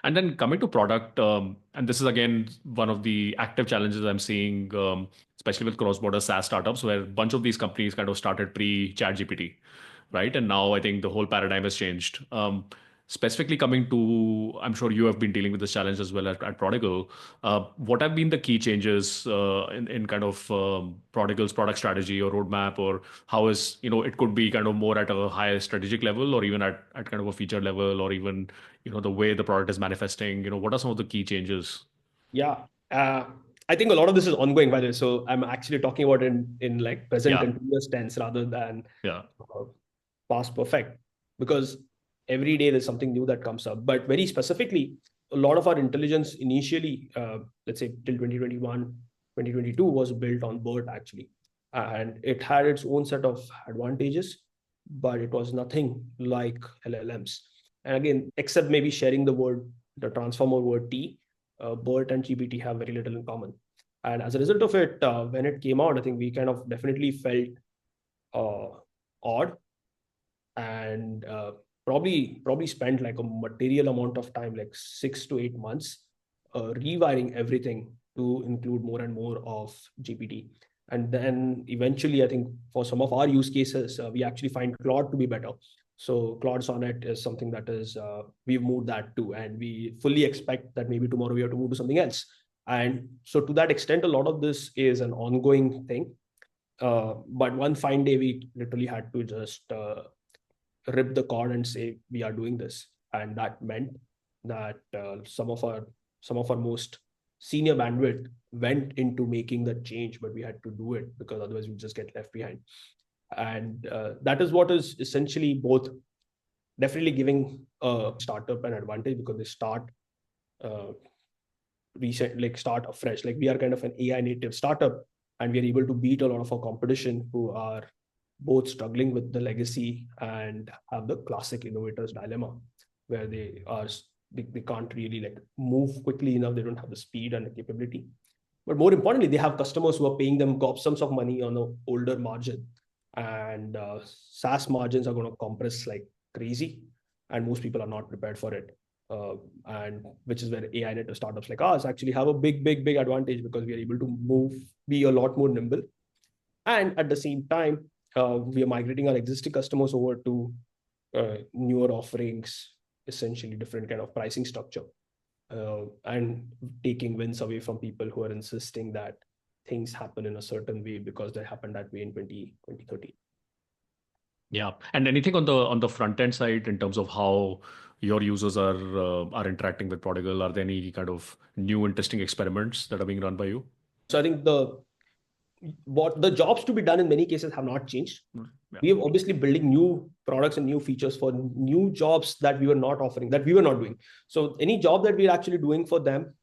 And then coming to product, and this is again one of the active challenges I'm seeing, especially with cross-border SaaS startups, where a bunch of these companies kind of started pre-ChatGPT, right? And now I think the whole paradigm has changed. Specifically coming to, I'm sure you have been dealing with this challenge as well at Prodigal. What have been the key changes in kind of Prodigal's product strategy or roadmap, or how is, it could be kind of more at a higher strategic level, or even at kind of a feature level, or even, the way the product is manifesting, what are some of the key changes? Yeah. I think a lot of this is ongoing, by the way. So I'm actually talking about in like present Yeah. continuous tense rather than Yeah. uh, past perfect, because every day there's something new that comes up. But very specifically, a lot of our intelligence initially, let's say till 2021, 2022, was built on BERT actually. And it had its own set of advantages, but it was nothing like LLMs. And again, except maybe sharing the transformer word T, BERT and GPT have very little in common. And as a result of it, when it came out, I think we kind of definitely felt odd, and probably spent like a material amount of time, like 6 to 8 months, rewiring everything to include more and more of GPT. And then eventually, I think for some of our use cases, we actually find Claude to be better. So Claude Sonnet is something that is we've moved that to, and we fully expect that maybe tomorrow we have to move to something else. And so to that extent, a lot of this is an ongoing thing. But one fine day, we literally had to just rip the cord and say we are doing this, and that meant that some of our most senior bandwidth went into making that change, but we had to do it because otherwise we just get left behind. And that is what is essentially both definitely giving a startup an advantage, because they start uh, start afresh. Like we are kind of an AI native startup, and we are able to beat a lot of our competition who are both struggling with the legacy and have the classic innovators dilemma, where they can't really like move quickly enough. They don't have the speed and the capability. But more importantly, they have customers who are paying them gobsums of money on an older margin, and SaaS margins are going to compress like crazy, and most people are not prepared for it. And which is where AI native startups like us actually have a big advantage, because we are able to be a lot more nimble, and at the same time, we are migrating our existing customers over to newer offerings, essentially different kind of pricing structure, and taking wins away from people who are insisting that things happen in a certain way because they happened that way in 2013. Yeah. And anything on the front end side in terms of how your users are interacting with Prodigal? Are there any kind of new interesting experiments that are being run by you? So I think what the jobs to be done in many cases have not changed. Yeah. We are obviously building new products and new features for new jobs that we were not offering, that we were not doing. So any job that we're actually doing for them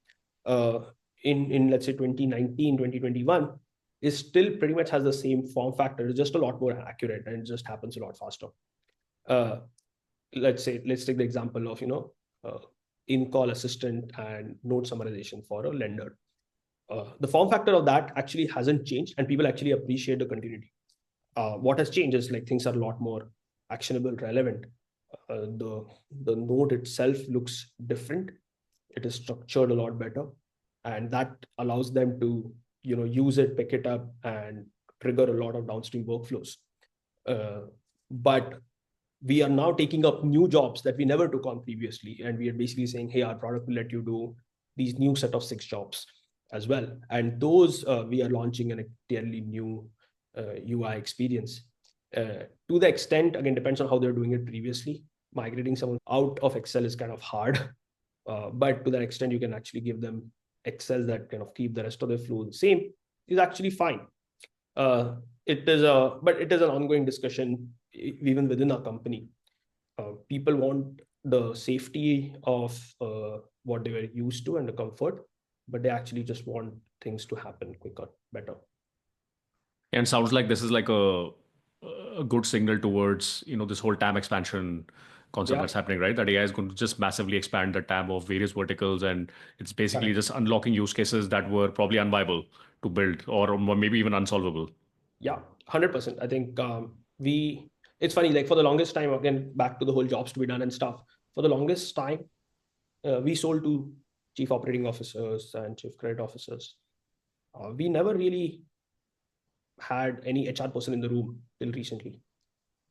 uh, in let's say 2019, 2021, is still pretty much has the same form factor. It's just a lot more accurate, and it just happens a lot faster. Uh, let's take the example of in-call assistant and note summarization for a lender. The form factor of that actually hasn't changed, and people actually appreciate the continuity. What has changed is like things are a lot more actionable, relevant. The node itself looks different. It is structured a lot better, and that allows them to use it, pick it up, and trigger a lot of downstream workflows. But we are now taking up new jobs that we never took on previously, and we are basically saying, hey, our product will let you do these new set of 6 jobs as well, and those we are launching in a clearly new UI experience. To the extent, again, depends on how they're doing it previously. Migrating someone out of Accel is kind of hard, but to that extent, you can actually give them Excels that kind of keep the rest of the flow the same, is actually fine. But it is an ongoing discussion even within our company. People want the safety of what they were used to and the comfort, but they actually just want things to happen quicker, better. And sounds like this is like a good signal towards, this whole TAM expansion concept Yeah, that's happening, right? That AI is going to just massively expand the TAM of various verticals, and it's basically correct. just unlocking use cases that were probably unviable to build, or maybe even unsolvable. Yeah, 100%. I think it's funny, like for the longest time, again, back to the whole jobs to be done and stuff. For the longest time, we sold to chief operating officers and chief credit officers. We never really had any HR person in the room till recently.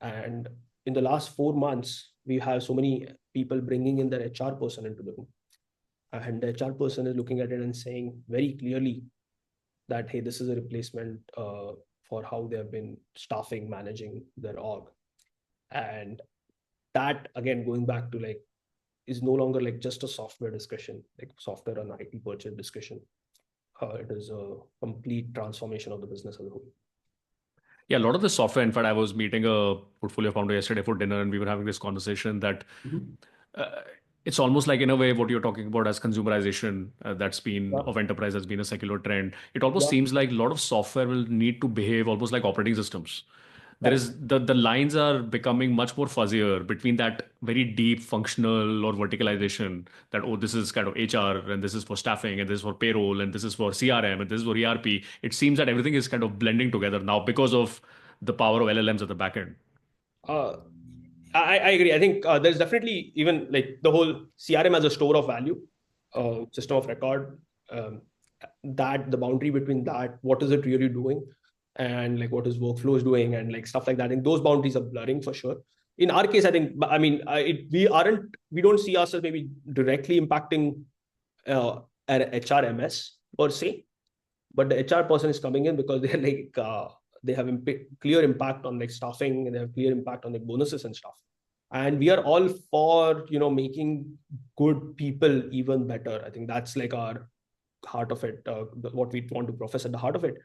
And in the last 4 months, we have so many people bringing in their HR person into the room. And the HR person is looking at it and saying very clearly that, hey, this is a replacement for how they have been staffing, managing their org. And that, again, going back to like, is no longer like just a software discussion, like software and IT purchase discussion. It is a complete transformation of the business as a whole. Yeah, a lot of the software. In fact, I was meeting a portfolio founder yesterday for dinner, and we were having this conversation that uh, it's almost like, in a way, what you're talking about as consumerization that's been Yeah. of enterprise has been a secular trend. It almost Yeah. seems like a lot of software will need to behave almost like operating systems. There Correct. is the lines are becoming much more fuzzier between that very deep functional or verticalization that, oh, this is kind of HR and this is for staffing and this is for payroll and this is for CRM and this is for ERP. It seems that everything is kind of blending together now because of the power of LLMs at the back end. Uh, I agree. I think there's definitely even like the whole CRM as a store of value, system of record, that the boundary between that, what is it really doing, and like what is workflows doing, and like stuff like that. And those boundaries are blurring for sure. In our case, I think, I mean, we don't see ourselves maybe directly impacting an HRMS per se, but the HR person is coming in because they're like they have clear impact on like staffing, and they have clear impact on like bonuses and stuff. And we are all for making good people even better. I think that's like our heart of it, what we want to profess at the heart of it.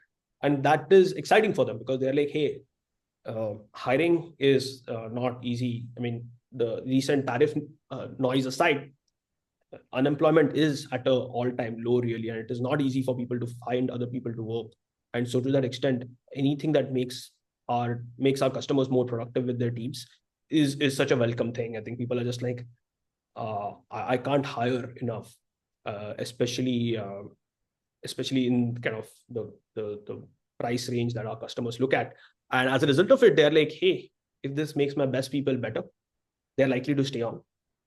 And that is exciting for them because they're like, hey, hiring is not easy. I mean, the recent tariff noise aside, unemployment is at an all-time low really, and it is not easy for people to find other people to work. And so to that extent, anything that makes our customers more productive with their teams is such a welcome thing. I think people are just like, I can't hire enough, especially in kind of the price range that our customers look at. And as a result of it, they're like, hey, if this makes my best people better, they're likely to stay on.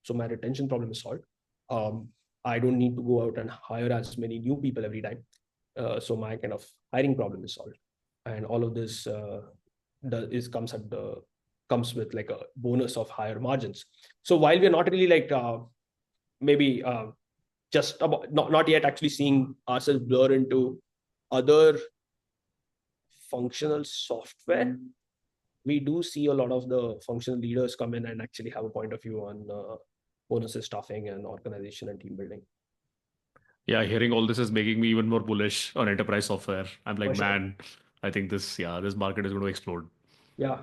So my retention problem is solved. Um, I don't need to go out and hire as many new people every time. So my kind of hiring problem is solved. And all of this comes with like a bonus of higher margins. So while we're not really like maybe just about not yet actually seeing ourselves blur into other functional software, we do see a lot of the functional leaders come in and actually have a point of view on bonuses, staffing, and organization and team building. Yeah, hearing all this is making me even more bullish on enterprise software. I'm like, For sure. man, I think this market is going to explode. Yeah.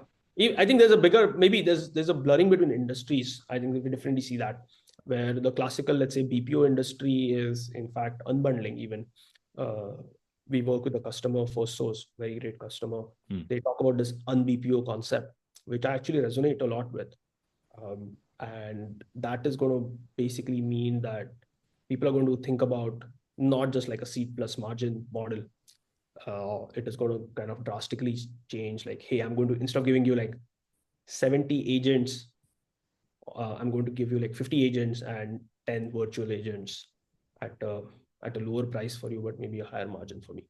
I think there's a bigger, maybe there's a blurring between industries. I think we can definitely see that, where the classical, let's say, BPO industry is in fact unbundling even. Uh, we work with a customer, First Source, very great customer. They talk about this un-BPO concept, which I actually resonate a lot with. And that is going to basically mean that people are going to think about not just like a seat plus margin model. It is going to kind of drastically change. Like, hey, I'm going to, instead of giving you like 70 agents, I'm going to give you like 50 agents and 10 virtual agents at a lower price for you, but maybe a higher margin for me.